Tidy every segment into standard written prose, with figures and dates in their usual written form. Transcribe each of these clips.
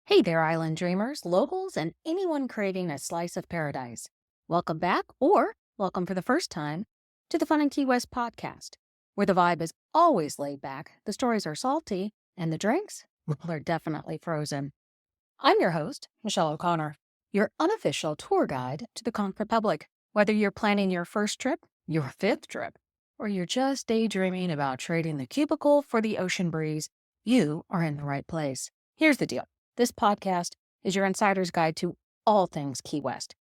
Hey there, island dreamers, locals, and anyone craving a slice of paradise. Welcome back, or welcome for the first time, to the Fun and Key West podcast, where the vibe is always laid back, the stories are salty, and the drinks, well, they're definitely frozen. I'm your host, Michelle O'Connor, your unofficial tour guide to the Conch Republic. Whether you're planning your first trip, your fifth trip, or you're just daydreaming about trading the cubicle for the ocean breeze, you are in the right place. Here's the deal. This podcast is your insider's guide to all things Key West.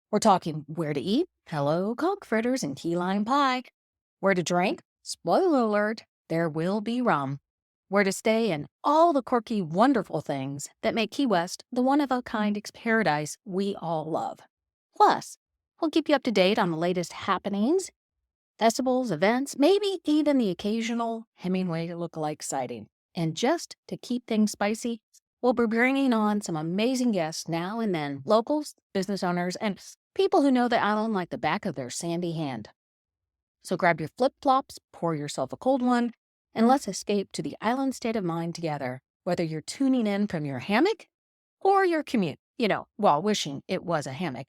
We're talking where to eat, hello, conch fritters and key lime pie, where to drink, spoiler alert, there will be rum, where to stay, and all the quirky, wonderful things that make Key West the one-of-a-kind paradise we all love. Plus, we'll keep you up to date on the latest happenings, festivals, events, maybe even the occasional Hemingway lookalike sighting. And just to keep things spicy, we'll be bringing on some amazing guests now and then, locals, business owners, and people who know the island like the back of their sandy hand. So grab your flip-flops, pour yourself a cold one, and let's escape to the island state of mind together, whether you're tuning in from your hammock or your commute, while wishing it was a hammock.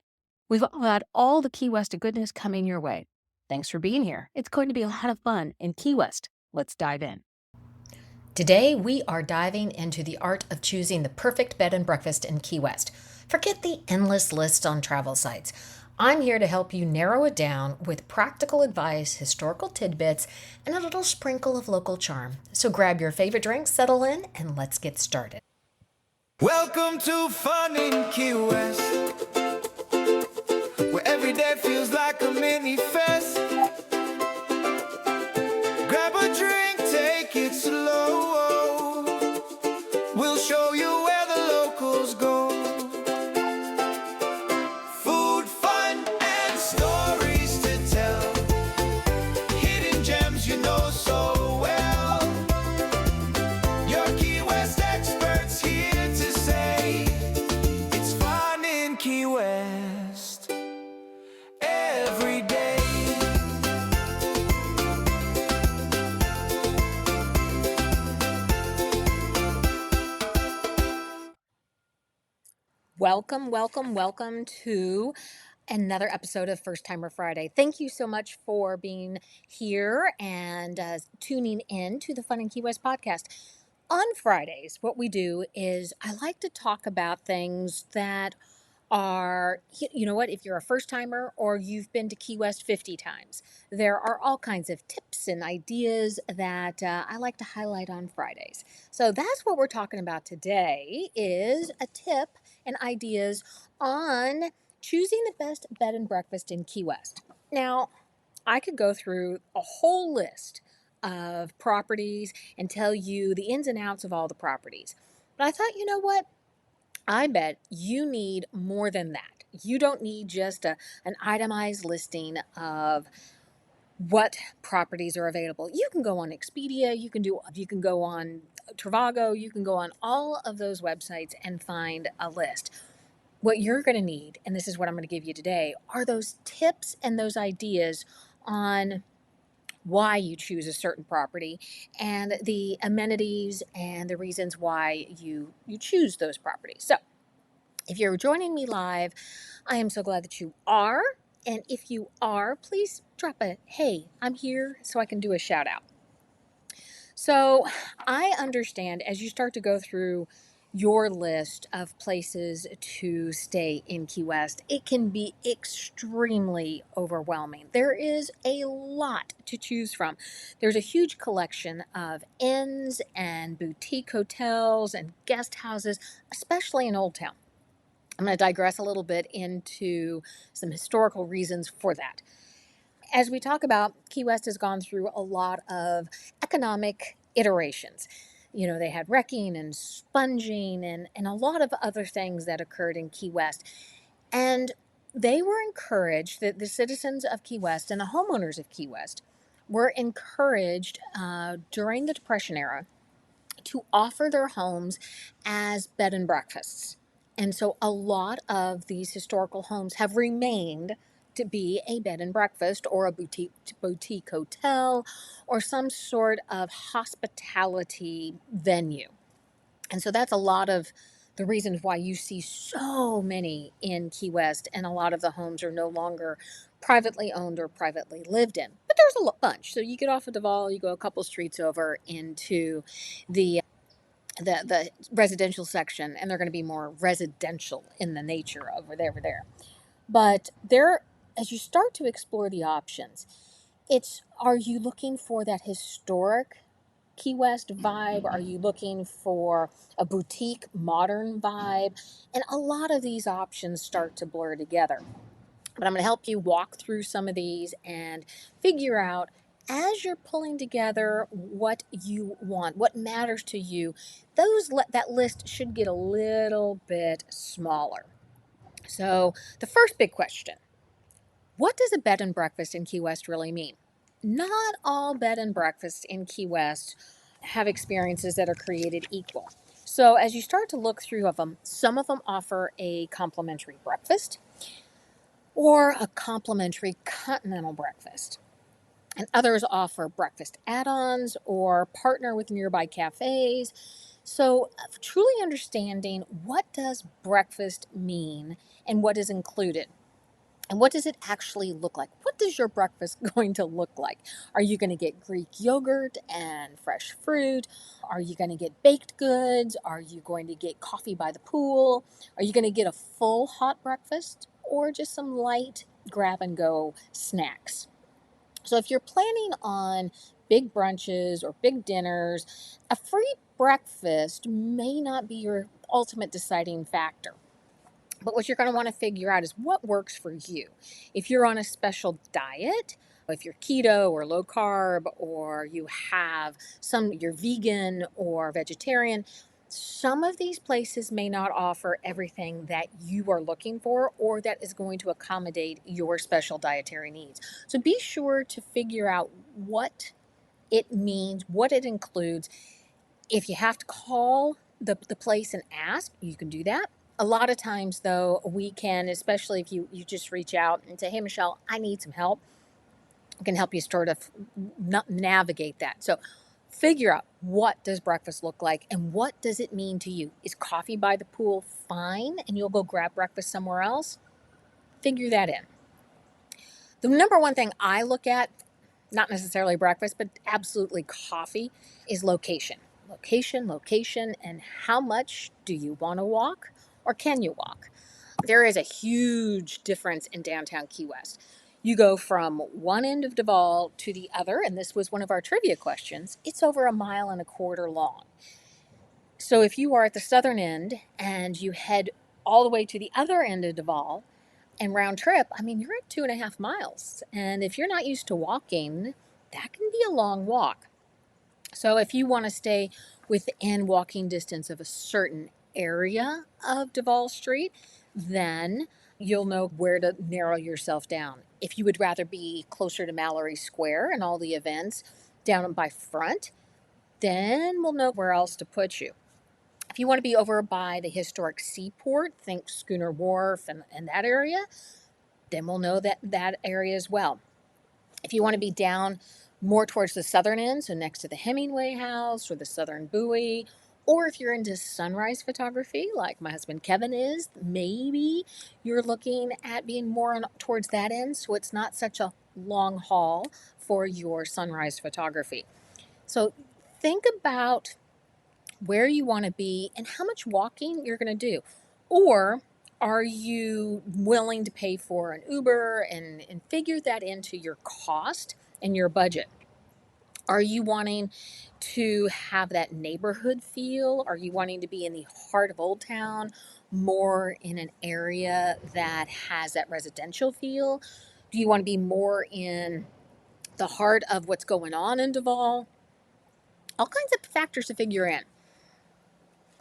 We've got all the Key West goodness coming your way. Thanks for being here. It's going to be a lot of fun in Key West. Let's dive in. Today, we are diving into the art of choosing the perfect bed and breakfast in Key West. Forget the endless lists on travel sites. I'm here to help you narrow it down with practical advice, historical tidbits, and a little sprinkle of local charm. So grab your favorite drink, settle in, and let's get started. Welcome to Fun in Key West, where every day feels like a mini fest. Grab a drink, take it slow. We'll show you where the locals go. Food, fun, and stories to tell. Hidden gems you know so well. Your Key West experts here to say it's fun in Key West every day. Welcome to another episode of First Timer Friday. Thank you so much for being here and tuning in to the Fun in Key West podcast. On Fridays, what we do is I like to talk about things that are, if you're a first timer or you've been to Key West 50 times, there are all kinds of tips and ideas that I like to highlight on Fridays. So that's what we're talking about today is a tip and ideas on choosing the best bed and breakfast in Key West. Now, I could go through a whole list of properties and tell you the ins and outs of all the properties. But I thought, you know what? I bet you need more than that. You don't need just an itemized listing of what properties are available. You can go on Expedia, you can go on Trivago, you can go on all of those websites and find a list. What you're going to need, and this is what I'm going to give you today, are those tips and those ideas on why you choose a certain property and the amenities and the reasons why you choose those properties. So if you're joining me live, I am so glad that you are. And if you are, please drop a, hey, I'm here so I can do a shout out. So I understand as you start to go through your list of places to stay in Key West, it can be extremely overwhelming. There is a lot to choose from. There's a huge collection of inns and boutique hotels and guest houses, especially in Old Town. I'm going to digress a little bit into some historical reasons for that. As we talk about, Key West has gone through a lot of economic iterations. They had wrecking and sponging and a lot of other things that occurred in Key West. And they were encouraged, that the citizens of Key West and the homeowners of Key West were encouraged during the Depression era to offer their homes as bed and breakfasts. And so a lot of these historical homes have remained to be a bed and breakfast or a boutique hotel or some sort of hospitality venue. And so that's a lot of the reasons why you see so many in Key West, and a lot of the homes are no longer privately owned or privately lived in. But there's a bunch. So you get off of Duval, you go a couple streets over into the the residential section, and they're going to be more residential in the nature over there. But there, as you start to explore the options, it's, are you looking for that historic Key West vibe? Are you looking for a boutique modern vibe? And a lot of these options start to blur together. But I'm going to help you walk through some of these and figure out, as you're pulling together what you want, what matters to you, that list should get a little bit smaller. So, the first big question, what does a bed and breakfast in Key West really mean? Not all bed and breakfasts in Key West have experiences that are created equal. So, as you start to look through of them, some of them offer a complimentary breakfast or a complimentary continental breakfast. And others offer breakfast add ons or partner with nearby cafes. So, truly understanding, what does breakfast mean and what is included? And what does it actually look like? What does your breakfast going to look like? Are you going to get Greek yogurt and fresh fruit? Are you going to get baked goods? Are you going to get coffee by the pool? Are you going to get a full hot breakfast or just some light grab and go snacks? So if you're planning on big brunches or big dinners, a free breakfast may not be your ultimate deciding factor. But what you're going to want to figure out is what works for you. If you're on a special diet, if you're keto or low carb, or you're vegan or vegetarian, some of these places may not offer everything that you are looking for or that is going to accommodate your special dietary needs. So be sure to figure out what it means, what it includes. If you have to call the place and ask, you can do that. A lot of times, though, we can, especially if you just reach out and say, hey, Michelle, I need some help. I can help you sort of navigate that. So figure out, what does breakfast look like and what does it mean to you? Is coffee by the pool fine and you'll go grab breakfast somewhere else? Figure that in. The number one thing I look at, not necessarily breakfast, but absolutely coffee, is location. Location, and how much do you want to walk or can you walk? There is a huge difference in downtown Key West. You go from one end of Duval to the other, and this was one of our trivia questions, it's over 1.25 miles long. So if you are at the southern end and you head all the way to the other end of Duval, and round trip, I mean, you're at 2.5 miles. And if you're not used to walking, that can be a long walk. So if you want to stay within walking distance of a certain area of Duval Street, then you'll know where to narrow yourself down. If you would rather be closer to Mallory Square and all the events down by front, then we'll know where else to put you. If you want to be over by the historic seaport, think Schooner Wharf and that area, then we'll know that area as well. If you want to be down more towards the southern end, so next to the Hemingway House or the Southern Buoy, or if you're into sunrise photography, like my husband Kevin is, maybe you're looking at being more towards that end, so it's not such a long haul for your sunrise photography. So think about where you want to be and how much walking you're going to do. Or are you willing to pay for an Uber and figure that into your cost and your budget? Are you wanting to have that neighborhood feel? Are you wanting to be in the heart of Old Town, more in an area that has that residential feel? Do you want to be more in the heart of what's going on in Duval? All kinds of factors to figure in.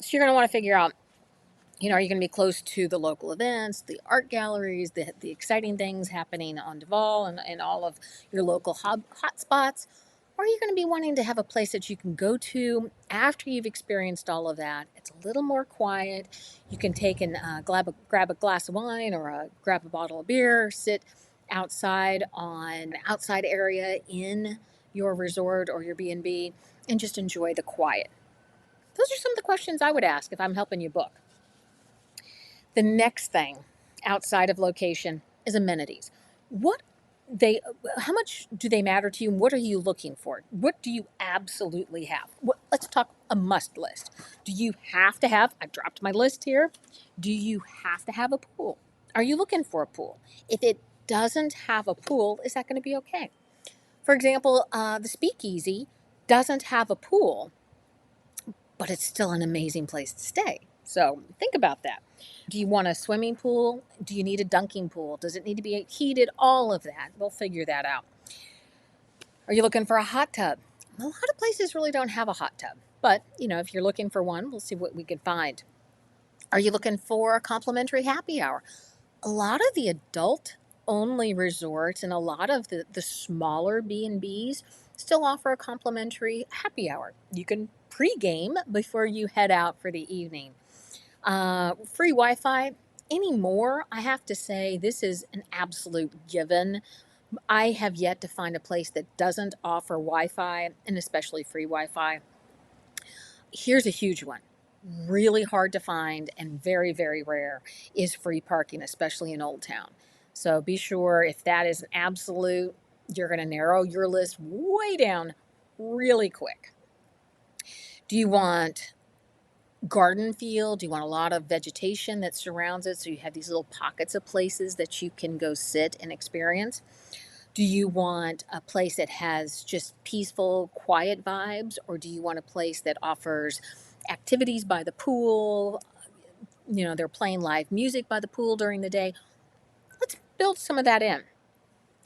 So you're going to want to figure out, are you going to be close to the local events, the art galleries, the exciting things happening on Duval and all of your local hot spots? Or are you going to be wanting to have a place that you can go to after you've experienced all of that? It's a little more quiet. You can take and grab a glass of wine or grab a bottle of beer, sit outside on an outside area in your resort or your B&B and just enjoy the quiet. Those are some of the questions I would ask if I'm helping you book. The next thing outside of location is amenities. What they how much do they matter to you, and what are you looking for? What do you absolutely have? Let's talk a must list. Do you have to have, I dropped my list here, do you have to have a pool? Are you looking for a pool? If it doesn't have a pool, is that going to be okay? For example, the speakeasy doesn't have a pool, but it's still an amazing place to stay. So think about that. Do you want a swimming pool? Do you need a dunking pool? Does it need to be heated? All of that. We'll figure that out. Are you looking for a hot tub? A lot of places really don't have a hot tub. But, if you're looking for one, we'll see what we can find. Are you looking for a complimentary happy hour? A lot of the adult only resorts and a lot of the smaller B&Bs still offer a complimentary happy hour. You can pregame before you head out for the evening. Free Wi-Fi anymore, I have to say, this is an absolute given. I have yet to find a place that doesn't offer Wi-Fi, and especially free Wi-Fi. Here's a huge one. Really hard to find and very, very rare is free parking, especially in Old Town. So be sure, if that is an absolute, you're going to narrow your list way down really quick. Do you want garden feel? Do you want a lot of vegetation that surrounds it so you have these little pockets of places that you can go sit and experience? Do you want a place that has just peaceful, quiet vibes, or do you want a place that offers activities by the pool? They're playing live music by the pool during the day. Let's build some of that in.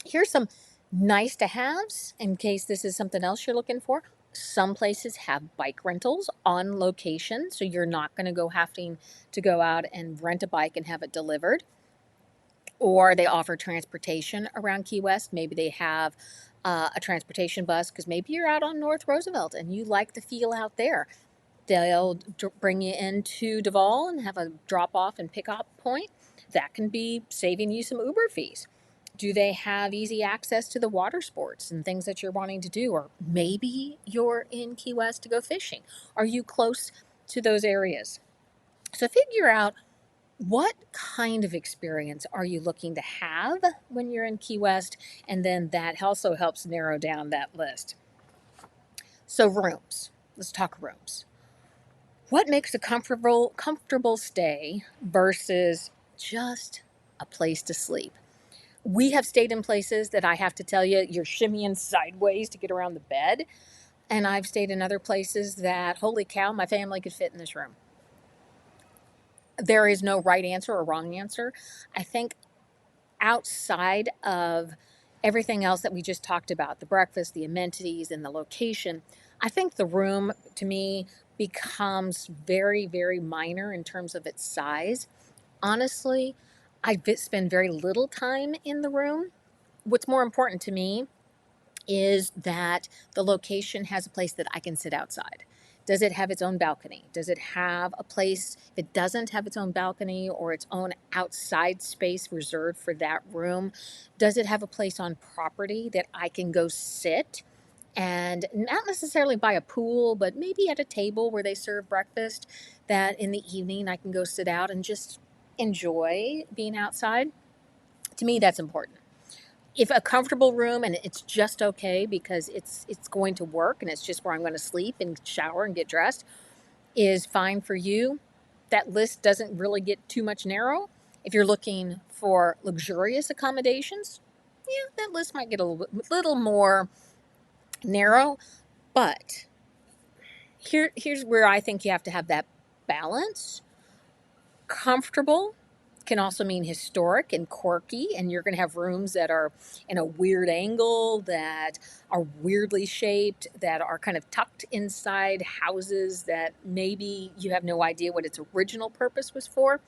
Here's some nice to haves in case this is something else you're looking for. Some places have bike rentals on location, so you're not going to go having to go out and rent a bike and have it delivered. Or they offer transportation around Key West. Maybe they have a transportation bus because maybe you're out on North Roosevelt and you like the feel out there. They'll bring you into Duval and have a drop-off and pick-up point. That can be saving you some Uber fees. Do they have easy access to the water sports and things that you're wanting to do? Or maybe you're in Key West to go fishing. Are you close to those areas? So figure out, what kind of experience are you looking to have when you're in Key West? And then that also helps narrow down that list. So rooms. Let's talk rooms. What makes a comfortable stay versus just a place to sleep? We have stayed in places that I have to tell you, you're shimmying sideways to get around the bed. And I've stayed in other places that, holy cow, my family could fit in this room. There is no right answer or wrong answer. I think outside of everything else that we just talked about, the breakfast, the amenities, and the location, I think the room, to me, becomes very, very minor in terms of its size. Honestly, I spend very little time in the room. What's more important to me is that the location has a place that I can sit outside. Does it have its own balcony? Does it have a place, if it doesn't have its own balcony or its own outside space reserved for that room, does it have a place on property that I can go sit and not necessarily by a pool, but maybe at a table where they serve breakfast, that in the evening I can go sit out and just enjoy being outside? To me, that's important. If a comfortable room and it's just okay because it's going to work and it's just where I'm going to sleep and shower and get dressed is fine for you, that list doesn't really get too much narrow. If you're looking for luxurious accommodations, yeah, that list might get a little more narrow. But here's where I think you have to have that balance. Comfortable can also mean historic and quirky, and you're going to have rooms that are in a weird angle, that are weirdly shaped, that are kind of tucked inside houses that maybe you have no idea what its original purpose was for.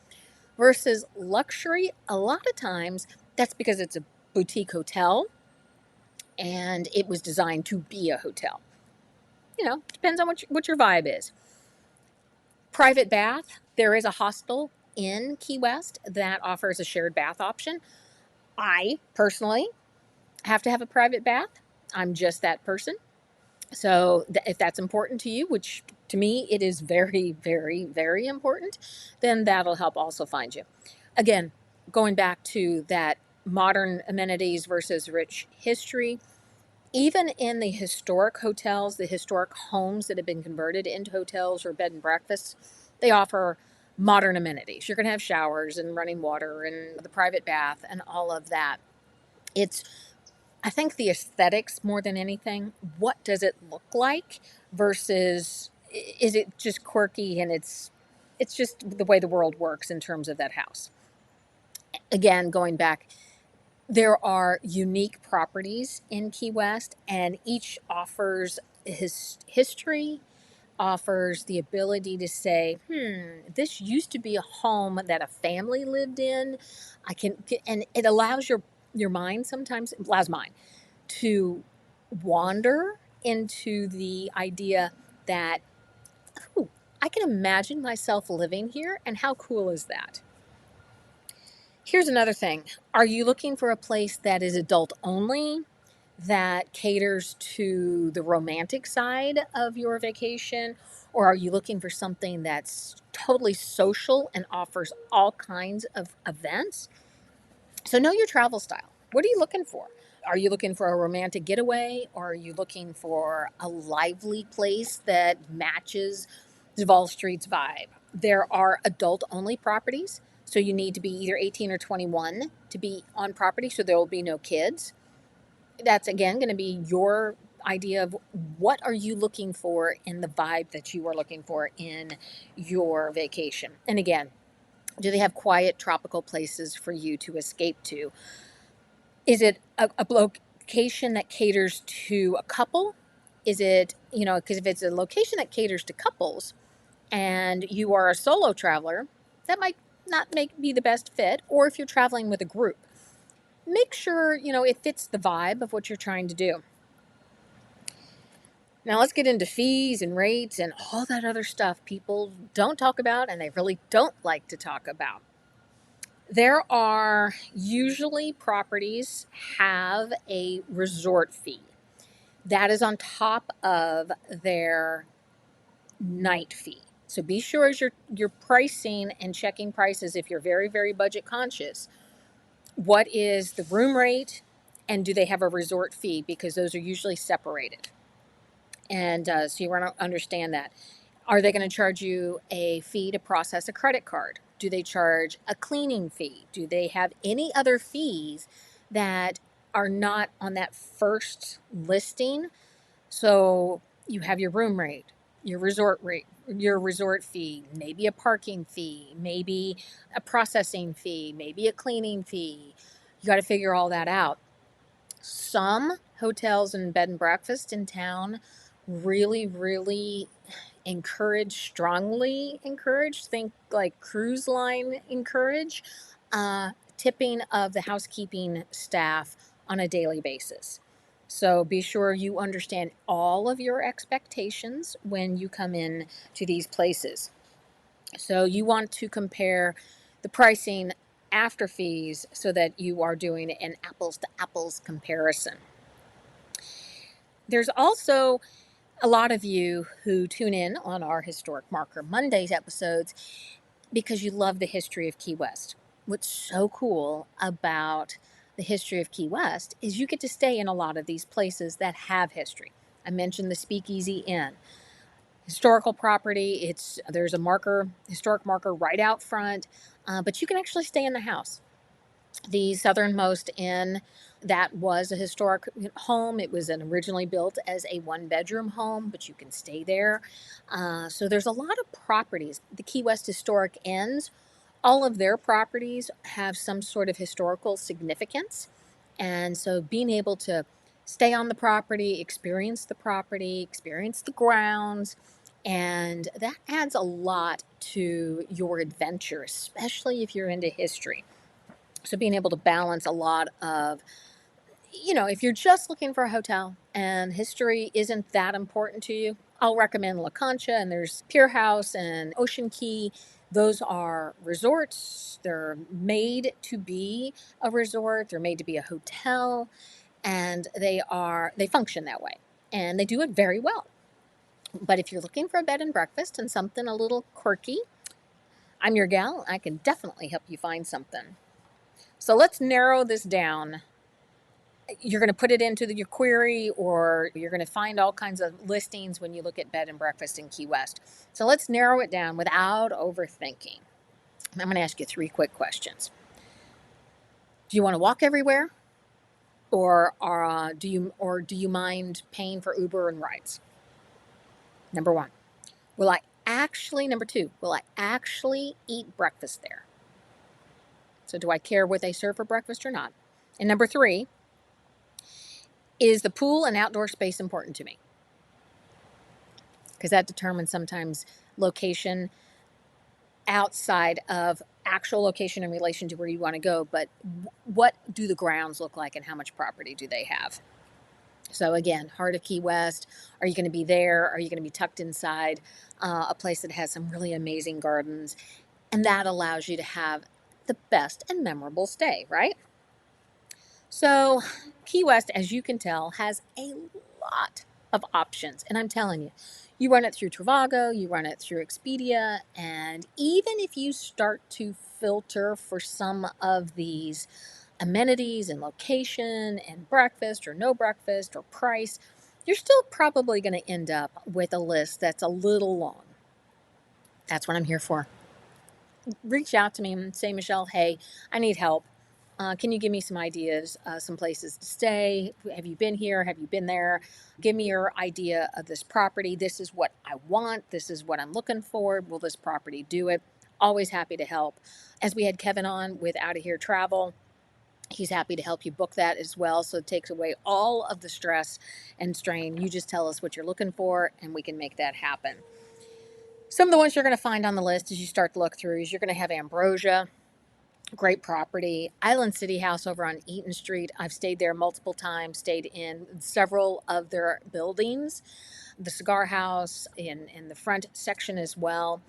Versus luxury, a lot of times that's because it's a boutique hotel and it was designed to be a hotel. Depends on what your vibe is. Private bath, there is a hostel in Key West that offers a shared bath option. I personally have to have a private bath. I'm just that person. So if that's important to you, which to me, it is very, very, very important, then that'll help also find you. Again, going back to that modern amenities versus rich history, even in the historic hotels, the historic homes that have been converted into hotels or bed and breakfasts, they offer modern amenities. You're going to have showers and running water and the private bath and all of that. It's, I think, the aesthetics more than anything. What does it look like versus is it just quirky and it's just the way the world works in terms of that house. Again, going back, there are unique properties in Key West, and each offers his history, offers the ability to say, this used to be a home that a family lived in. And it allows your mind sometimes, it allows mine to wander into the idea that, ooh, I can imagine myself living here, and how cool is that? Here's another thing. Are you looking for a place that is adult only, that caters to the romantic side of your vacation? Or are you looking for something that's totally social and offers all kinds of events? So know your travel style. What are you looking for? Are you looking for a romantic getaway, or are you looking for a lively place that matches Duval Street's vibe? There are adult only properties, so you need to be either 18 or 21 to be on property, so there will be no kids. That's again going to be your idea of what are you looking for in the vibe that you are looking for in your vacation. And again, do they have quiet tropical places for you to escape to? Is it a location that caters to a couple? Is it, because if it's a location that caters to couples and you are a solo traveler, that might not be the best fit. Or if you're traveling with a group, make sure, it fits the vibe of what you're trying to do. Now let's get into fees and rates and all that other stuff people don't talk about and they really don't like to talk about. There are usually properties have a resort fee. That is on top of their night fee. So be sure as you're pricing and checking prices, if you're very, very budget conscious, what is the room rate and do they have a resort fee? Because those are usually separated. And so you want to understand that. Are they going to charge you a fee to process a credit card? Do they charge a cleaning fee? Do they have any other fees that are not on that first listing? So you have your room rate, your resort fee, maybe a parking fee, maybe a processing fee, maybe a cleaning fee. You got to figure all that out. Some hotels and bed and breakfast in town really, really strongly encourage, think like cruise line encourage, tipping of the housekeeping staff on a daily basis. So be sure you understand all of your expectations when you come in to these places. So you want to compare the pricing after fees so that you are doing an apples to apples comparison. There's also a lot of you who tune in on our Historic Marker Mondays episodes because you love the history of Key West. What's so cool about the history of Key West is you get to stay in a lot of these places that have history. I mentioned the Speakeasy Inn. Historical property, there's a historic marker right out front, but you can actually stay in the house. The southernmost inn, that was a historic home. It was originally built as a one-bedroom home, but you can stay there. So there's a lot of properties. The Key West Historic Inns, all of their properties have some sort of historical significance. And so being able to stay on the property, experience the grounds, and that adds a lot to your adventure, especially if you're into history. So being able to balance a lot of, if you're just looking for a hotel and history isn't that important to you, I'll recommend La Concha, and there's Pier House and Ocean Key. Those are resorts. They're made to be a resort. They're made to be a hotel, and they function that way, and they do it very well. But if you're looking for a bed and breakfast and something a little quirky, I'm your gal. I can definitely help you find something. So let's narrow this down. You're going to put it into your query, or you're going to find all kinds of listings when you look at bed and breakfast in Key West. So let's narrow it down without overthinking. I'm going to ask you 3 quick questions. Do you want to walk everywhere, or do you mind paying for Uber and rides? Number 1. Number 2, will I actually eat breakfast there? So do I care what they serve for breakfast or not? And number 3, is the pool and outdoor space important to me? Because that determines sometimes location outside of actual location in relation to where you want to go, but what do the grounds look like and how much property do they have? So again, heart of Key West, are you going to be there? Are you going to be tucked inside a place that has some really amazing gardens? And that allows you to have the best and memorable stay, right? So Key West, as you can tell, has a lot of options. And I'm telling you, you run it through Trivago, you run it through Expedia, and even if you start to filter for some of these amenities and location and breakfast or no breakfast or price, you're still probably going to end up with a list that's a little long. That's what I'm here for. Reach out to me and say, Michelle, hey, I need help. Can you give me some ideas, some places to stay? Have you been here? Have you been there? Give me your idea of this property. This is what I want. This is what I'm looking for. Will this property do it? Always happy to help. As we had Kevin on with Out of Here Travel, he's happy to help you book that as well. So it takes away all of the stress and strain. You just tell us what you're looking for and we can make that happen. Some of the ones you're going to find on the list as you start to look through is you're going to have Ambrosia. Great property. Island City House over on Eaton Street. I've stayed there multiple times, stayed in several of their buildings. The Cigar House in the front section as well.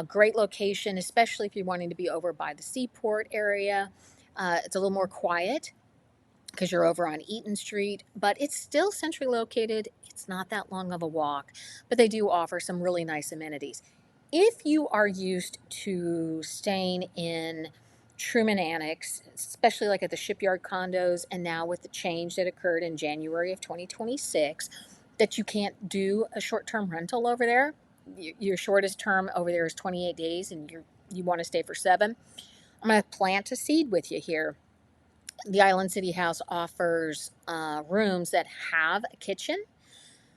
Great location, especially if you're wanting to be over by the seaport area. It's a little more quiet because you're over on Eaton Street, but it's still centrally located. It's not that long of a walk, but they do offer some really nice amenities. If you are used to staying in Truman Annex, especially like at the shipyard condos, and now with the change that occurred in January of 2026, that you can't do a short-term rental over there. Your shortest term over there is 28 days, and you want to stay for 7. I'm going to plant a seed with you here. The Island City House offers rooms that have a kitchen.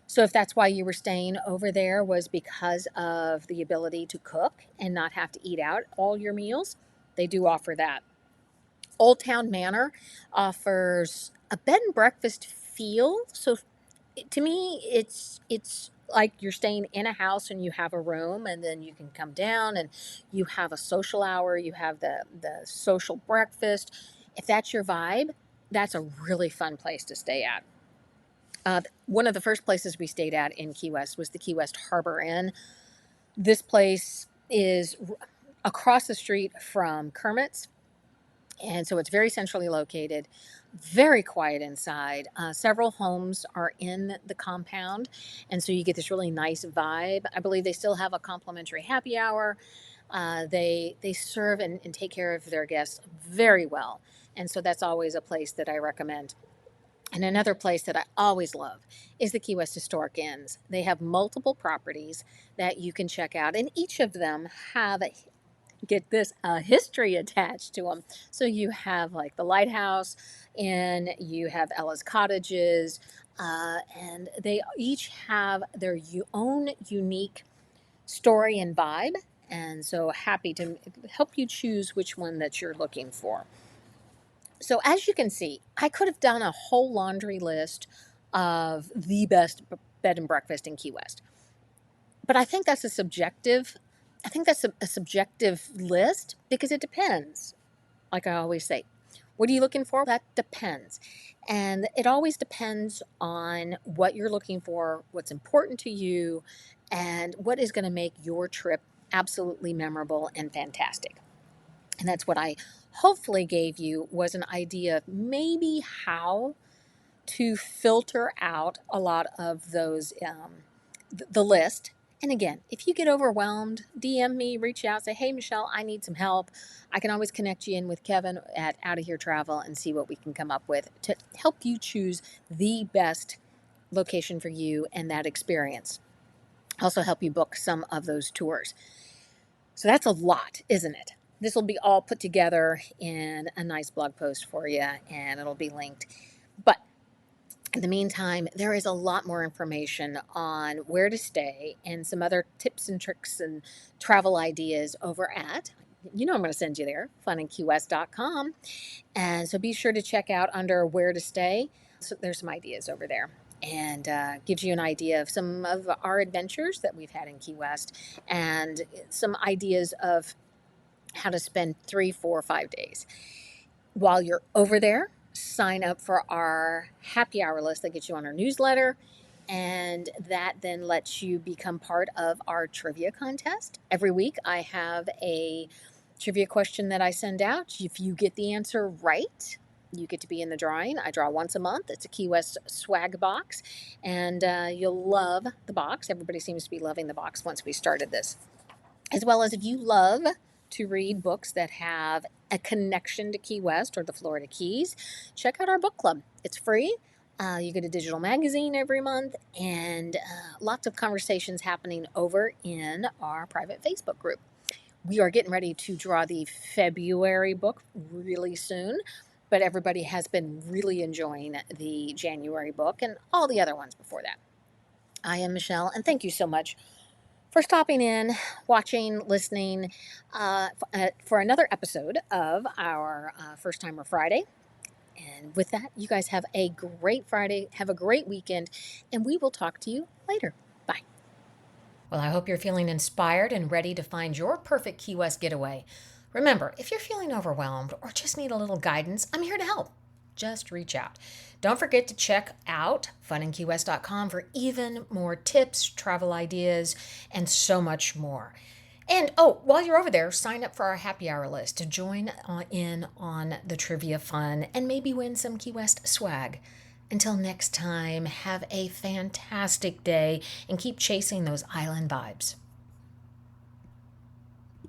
So if that's why you were staying over there was because of the ability to cook and not have to eat out all your meals, they do offer that. Old Town Manor offers a bed and breakfast feel. So to me, it's like you're staying in a house and you have a room, and then you can come down and you have a social hour, you have the social breakfast. If that's your vibe, that's a really fun place to stay at. One of the first places we stayed at in Key West was the Key West Harbor Inn. This place is across the street from Kermit's, and so it's very centrally located, very quiet inside. Several homes are in the compound, and so you get this really nice vibe. I believe they still have a complimentary happy hour. They serve and take care of their guests very well, and so that's always a place that I recommend. And another place that I always love is the Key West Historic Inns. They have multiple properties that you can check out, and each of them have a history attached to them. So you have like the Lighthouse, and you have Ella's Cottages, and they each have their own unique story and vibe. And so happy to help you choose which one that you're looking for. So as you can see, I could have done a whole laundry list of the best bed and breakfast in Key West. But I think that's a subjective list because it depends. Like I always say, what are you looking for? That depends. And it always depends on what you're looking for, what's important to you, and what is going to make your trip absolutely memorable and fantastic. And that's what I hopefully gave you, was an idea of maybe how to filter out a lot of those the list. And again, if you get overwhelmed, DM me, reach out, say, hey, Michelle, I need some help. I can always connect you in with Kevin at Out of Here Travel and see what we can come up with to help you choose the best location for you and that experience. Also help you book some of those tours. So that's a lot, isn't it? This will be all put together in a nice blog post for you, and it'll be linked. But in the meantime, there is a lot more information on where to stay and some other tips and tricks and travel ideas over at, I'm going to send you there, FunInKeyWest.com. And so be sure to check out under where to stay. So there's some ideas over there, and gives you an idea of some of our adventures that we've had in Key West and some ideas of how to spend 3, 4, 5 days. While you're over there, sign up for our happy hour list that gets you on our newsletter. And that then lets you become part of our trivia contest. Every week, I have a trivia question that I send out. If you get the answer right, you get to be in the drawing. I draw once a month. It's a Key West swag box, and you'll love the box. Everybody seems to be loving the box once we started this. As well as if you love to read books that have a connection to Key West or the Florida Keys, check out our book club. It's free. You get a digital magazine every month, and lots of conversations happening over in our private Facebook group. We are getting ready to draw the February book really soon, but everybody has been really enjoying the January book and all the other ones before that. I am Michelle, and thank you so much for stopping in, watching, listening for another episode of our First Timer Friday. And with that, you guys have a great Friday, have a great weekend, and we will talk to you later. Bye. Well, I hope you're feeling inspired and ready to find your perfect Key West getaway. Remember, if you're feeling overwhelmed or just need a little guidance, I'm here to help. Just reach out. Don't forget to check out FunInKeyWest.com for even more tips, travel ideas, and so much more. And while you're over there, sign up for our happy hour list to join in on the trivia fun and maybe win some Key West swag. Until next time, have a fantastic day and keep chasing those island vibes.